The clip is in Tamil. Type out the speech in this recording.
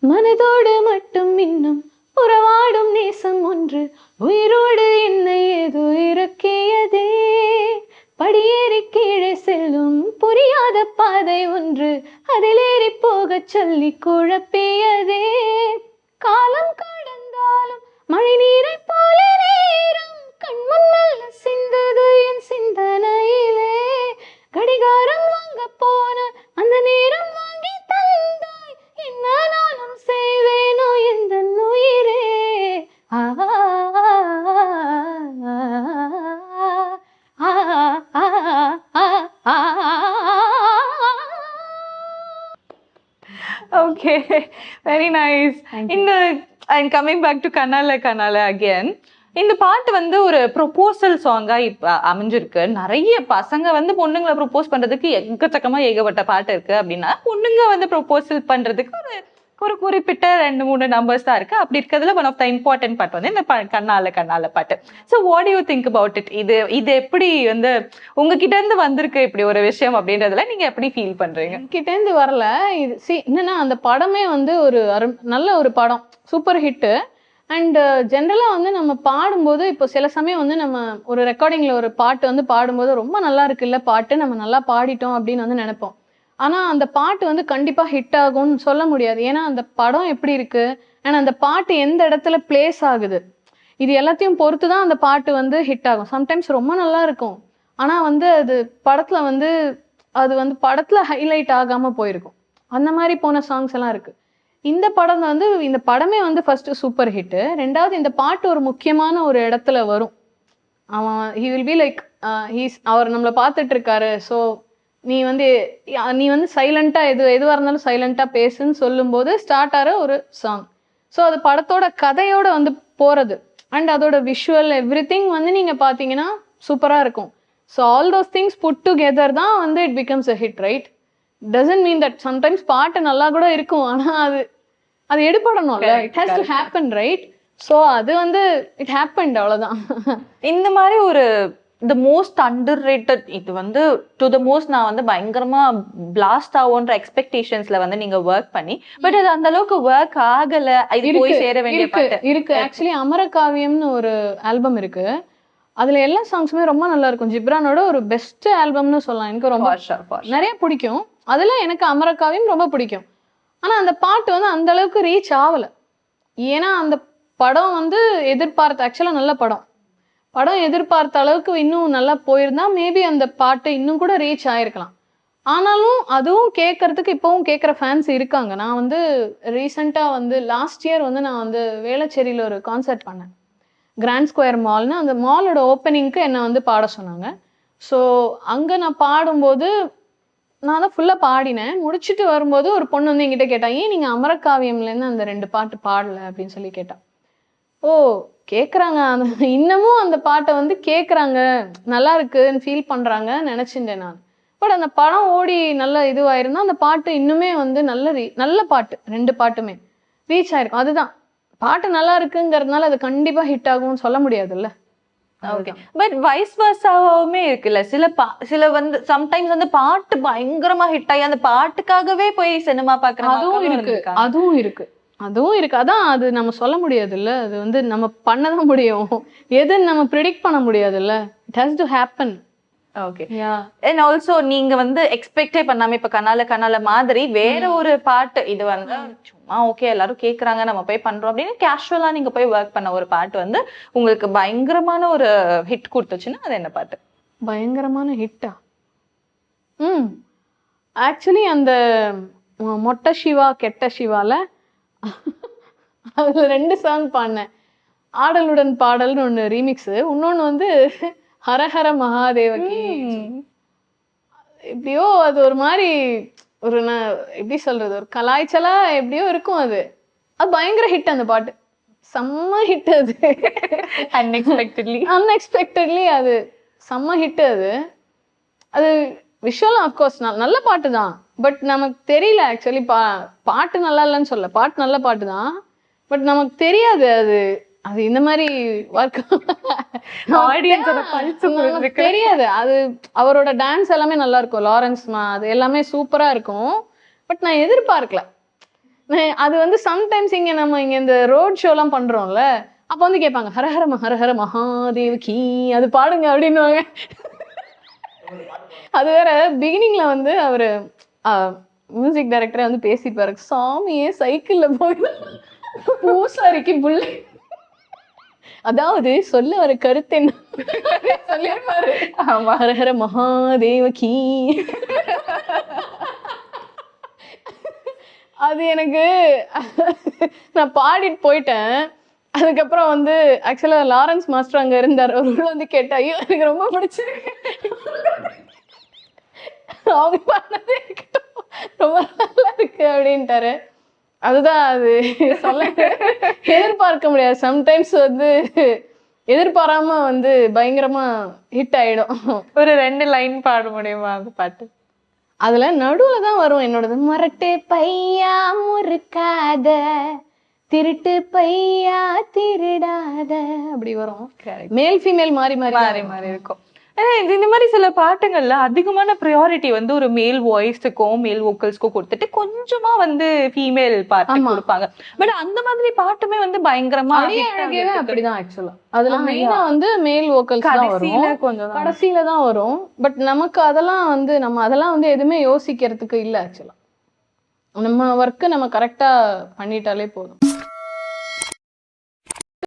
மனதோடு மட்டும் இன்னும் உறவாடும் நேசம் ஒன்று உயிரோடு என்னை ஏதோ இறக்கியதே. படியேறி கீழே செல்லும் புரியாத பாதை ஒன்று அதிலேறி போகச் சொல்லி குழப்பியதே. காலம் கடந்தாலும் மழை நீரை போல நேரம் கண்முன் மெல்ல சிந்தது என் சிந்தனையிலே. கடிகாரம் வாங்க போன அந்த நேரம் வாங்கி தந்தாய், என்ன நானும் செய்வேனோ எந்த உயிரே. Okay, very nice. I'm coming back to Kannala Kannala again. இந்த பாட்டு வந்து ஒரு ப்ரொபோசல் சாங்கா இப்ப அமைஞ்சிருக்கு. நிறைய பசங்க வந்து பொண்ணுங்களை ப்ரொபோஸ் பண்றதுக்கு எக்கச்சக்கமா ஏகப்பட்ட பாட்டு இருக்கு. அப்படின்னா பொண்ணுங்க வந்து ப்ரொபோசல் பண்றதுக்கு ஒரு குறிப்பிட்ட 2-3 நம்பர்ஸ் தான் இருக்கு. அப்படி இருக்கிறதுல ஒன் ஆஃப் த இம்பார்ட்டன்ட் பாட்டு வந்து இந்த கண்ணால கண்ணால பாட்டு. So what you think about it? இது எப்படி வந்து உங்ககிட்ட இருந்து வந்திருக்கு இப்படி ஒரு விஷயம் அப்படின்றதுல நீங்க எப்படி ஃபீல் பண்றீங்க? கிட்ட இருந்து வரல இது. என்னன்னா அந்த படமே வந்து ஒரு நல்ல ஒரு படம், சூப்பர் ஹிட்டு. அண்ட் ஜென்ரலாக வந்து நம்ம பாடும்போது இப்போ சில சமயம் வந்து நம்ம ஒரு ரெக்கார்டிங்கில் ஒரு பாட்டு வந்து பாடும்போது ரொம்ப நல்லா இருக்குல்ல பாட்டு, நம்ம நல்லா பாடிட்டோம் அப்படின்னு வந்து நினைப்போம். ஆனால் அந்த பாட்டு வந்து கண்டிப்பாக ஹிட் ஆகும்னு சொல்ல முடியாது. ஏன்னா அந்த படம் எப்படி இருக்கு அண்ட் அந்த பாட்டு எந்த இடத்துல பிளேஸ் ஆகுது, இது எல்லாத்தையும் பொறுத்து தான் அந்த பாட்டு வந்து ஹிட் ஆகும். சம்டைம்ஸ் ரொம்ப நல்லா இருக்கும், ஆனால் வந்து அது படத்தில் வந்து படத்தில் ஹைலைட் ஆகாமல் போயிருக்கும். அந்த மாதிரி போன சாங்ஸ் எல்லாம் இருக்குது. இந்த படம் வந்து இந்த படமே வந்து ஃபர்ஸ்ட் சூப்பர் ஹிட்டு. ரெண்டாவது இந்த பாட்டு ஒரு முக்கியமான ஒரு இடத்துல வரும். அவன் ஹி வில் பி லைக் அவர் நம்மளை பார்த்துட்டு இருக்காரு, ஸோ நீ வந்து சைலண்டா எதுவாக இருந்தாலும் சைலண்டா பேசுன்னு சொல்லும்போது ஸ்டார்ட் ஆகிற ஒரு சாங். ஸோ அது படத்தோட கதையோட வந்து போறது. அண்ட் அதோட விஷுவல் எவ்ரிதிங் வந்து நீங்க பார்த்தீங்கன்னா சூப்பராக இருக்கும். So all those things put together தான் வந்து it becomes a hit, right? Doesn't mean that sometimes பாட்டு நல்லா கூட இருக்கும், ஆனால் அது எடுபடணும்ல. It has to happen, right? So அது வந்து இட் ஹேப்பன்ட், அவ்வளோதான். இந்த மாதிரி ஒரு த மோஸ்ட் அண்டர் ரேட்டட் இது வந்து டு த மோஸ்ட் நான் வந்து பயங்கரமா பிளாஸ்ட் ஆகும்ன்ற எக்ஸ்பெக்டேஷன்ஸ்ல வந்து நீங்க ஒர்க் பண்ணி, பட் அது அந்த அளவுக்கு ஒர்க் ஆகல. இது போய் சேர வேண்டிய பாட்டு இருக்கு. ஆக்சுவலி அமரகாவியம்னு ஒரு ஆல்பம் இருக்கு, அதுல எல்லா சாங்ஸுமே ரொம்ப நல்லா இருக்கும். ஜிப்ரானோட ஒரு பெஸ்ட் ஆல்பம்னு சொல்லலாம். எனக்கு ரொம்ப நிறைய பிடிக்கும். அதுல எனக்கு அமரகாவியம் ரொம்ப பிடிக்கும். ஆனா அந்த பாட்டு வந்து அந்த அளவுக்கு ரீச் ஆகல. ஏன்னா அந்த படம் வந்து ஆக்சுவலா நல்ல படம் எதிர்பார்த்த அளவுக்கு இன்னும் நல்லா போயிருந்தா மேபி அந்த பாட்டு இன்னும் கூட ரீச் ஆயிருக்கலாம். ஆனாலும் அதுவும் கேட்கறதுக்கு இப்பவும் கேட்குற ஃபேன்ஸ் இருக்காங்க. நான் வந்து ரீசெண்டா வந்து லாஸ்ட் இயர் வந்து நான் வந்து வேளச்சேரியில ஒரு கான்சர்ட் பண்ணேன், கிராண்ட் ஸ்கொயர் மால்னு. அந்த மாலோட ஓப்பனிங்க்கு என்னை வந்து பாட சொன்னாங்க. ஸோ அங்கே நான் பாடும்போது நான் தான் ஃபுல்லாக பாடினேன். முடிச்சுட்டு வரும்போது ஒரு பொண்ணு வந்து என்கிட்ட கேட்டா, ஏன் நீங்கள் அமரகாவியம்லேருந்து அந்த 2 பாட்டு பாடலை அப்படின்னு சொல்லி கேட்டான். ஓ, கேட்குறாங்க, இன்னமும் அந்த பாட்டை வந்து கேட்குறாங்க, நல்லா இருக்குன்னு ஃபீல் பண்ணுறாங்கன்னு நினச்சிட்டேன் நான். பட் அந்த படம் ஓடி நல்ல இதுவாயிருந்தா அந்த பாட்டு இன்னுமே வந்து நல்ல பாட்டு, 2 பாட்டுமே ரீச் ஆயிருக்கும். அதுதான் பாட்டு நல்லா இருக்குங்கிறதுனால அது கண்டிப்பாக ஹிட் ஆகும்னு சொல்ல முடியாதுல்ல. ஓகே, பட் வைஸ் வர்சாவுமே இருக்குல்ல. சில வந்து சம்டைம்ஸ் வந்து பாட்டு பயங்கரமா ஹிட் ஆகி அந்த பாட்டுக்காகவே போய் சினிமா பாக்குற அதுவும் இருக்கு. அதான் அது நம்ம சொல்ல முடியாதுல்ல. அது வந்து நம்ம பண்ணதான் முடியும், எதுன்னு நம்ம ப்ரிடிக்ட் பண்ண முடியாதுல்ல. It has to happen. Okay, and also நீங்க வந்து எக்ஸ்பெக்டே பண்ணாம இப்ப கனால மாதிரி வேற ஒரு பாட்டு இது வந்து சும்மா ஓகே எல்லாரும் கேக்குறாங்க நம்ம போய் பண்றோம் அப்படின்னு கேஷுவலா நீங்க போய் ஒர்க் பண்ண ஒரு பாட்டு வந்து உங்களுக்கு பயங்கரமான ஒரு ஹிட் கொடுத்துச்சுன்னா அது என்ன பாட்டு? பயங்கரமான ஹிட்டா? ஆக்சுவலி அந்த மொட்டை சிவா கெட்ட சிவால அதுல 2 சாங் பாடினேன். ஆடலுடன் பாடல்னு ஒண்ணு ரீமிக்ஸ், இன்னொன்னு வந்து ஹரஹர மகாதேவகி. எப்படியோ அது ஒரு மாதிரி ஒரு எப்படி சொல்றது, ஒரு கலாய்ச்சலா எப்படியோ இருக்கும். அது பயங்கர ஹிட். அந்த பாட்டு செம்ம ஹிட். அது அன்எக்ஸ்பெக்டட்லி அது செம்ம ஹிட். அது விஷுவலாம் அஃப்கோர்ஸ் நல்ல பாட்டு தான், பட் நமக்கு தெரியல. ஆக்சுவலி பாட்டு நல்லா இல்லைன்னு சொல்ல, பாட்டு நல்ல பாட்டு தான், பட் நமக்கு தெரியாது அது இந்த மாதிரி தெரியாது. அது அவரோட டான்ஸ் எல்லாமே நல்லா இருக்கும், லாரன்ஸ் அது எல்லாமே சூப்பரா இருக்கும். பட் நான் எதிர்பார்க்கல. அது வந்து சம்டைம்ஸ் இங்க நம்ம இங்க இந்த ரோட் ஷோலாம் பண்றோம்ல, அப்ப வந்து கேட்பாங்க ஹரஹர மகாதேவ் கீ அது பாடுங்க அப்படின்னுவாங்க. அது வேற பிகினிங்ல வந்து அவரு மியூசிக் டைரக்டரே வந்து பேசிப்பாரு, சாமியே சைக்கிள்ல போய் பூசாரிக்கு புள்ளை, அதாவது சொல்ல வர கருத்து என்ன சொல்லிருப்பாரு. ஆமா. ஹரஹர மகாதேவ கீ. அது எனக்கு நான் பாடிட்டு போயிட்டேன். அதுக்கப்புறம் வந்து ஆக்சுவலா லாரன்ஸ் மாஸ்டர் அங்க இருந்தார். அவர் உள்ள வந்து கேட்டா, ஐயோ எனக்கு ரொம்ப பிடிச்சிருக்கு, அவங்க பண்ணதே இருக்கட்டும், ரொம்ப நல்லா இருக்கு அப்படின்ட்டாரு. அதுதான் அது சொல்ல எதிர்பார்க்க முடியாது. சம்டைம்ஸ் வந்து எதிர்பாராம வந்து பயங்கரமா ஹிட் ஆயிடும். ஒரு 2 லைன் பாட முடியுமா அந்த பாட்டு? அதுல நடுவுல தான் வரும் என்னோடது, மரட்டு பையா முறுக்காத, திருட்டு பையா திருடாத, அப்படி வரும். மேல் ஃபீமேல் மாறி மாறி மாறி மாறி இருக்கும். இந்த மாதிரி சில பாட்டுங்கள்ல அதிகமான ப்ரையாரிட்டி வந்து ஒரு மேல் வாய்ஸுக்கும் மேல் வோக்கல்ஸ்க்கும் கொடுத்துட்டு கொஞ்சமா வந்து ஃபீமேல் பார்ட் கொடுப்பாங்க. பட் அந்த மாதிரி பாட்டுமே வந்து பயங்கரமா அப்படிதான் ஆக்சுவலா. அதுல மெயினா வந்து மேல் வோக்கல்ஸ் தான் வரும், கடைசியில தான் வரும். பட் நமக்கு அதெல்லாம் வந்து நம்ம அதெல்லாம் வந்து எதுவுமே யோசிக்கிறதுக்கு இல்ல. ஆக்சுவலா நம்ம ஒர்க்கு நம்ம கரெக்டா பண்ணிட்டாலே போதும்.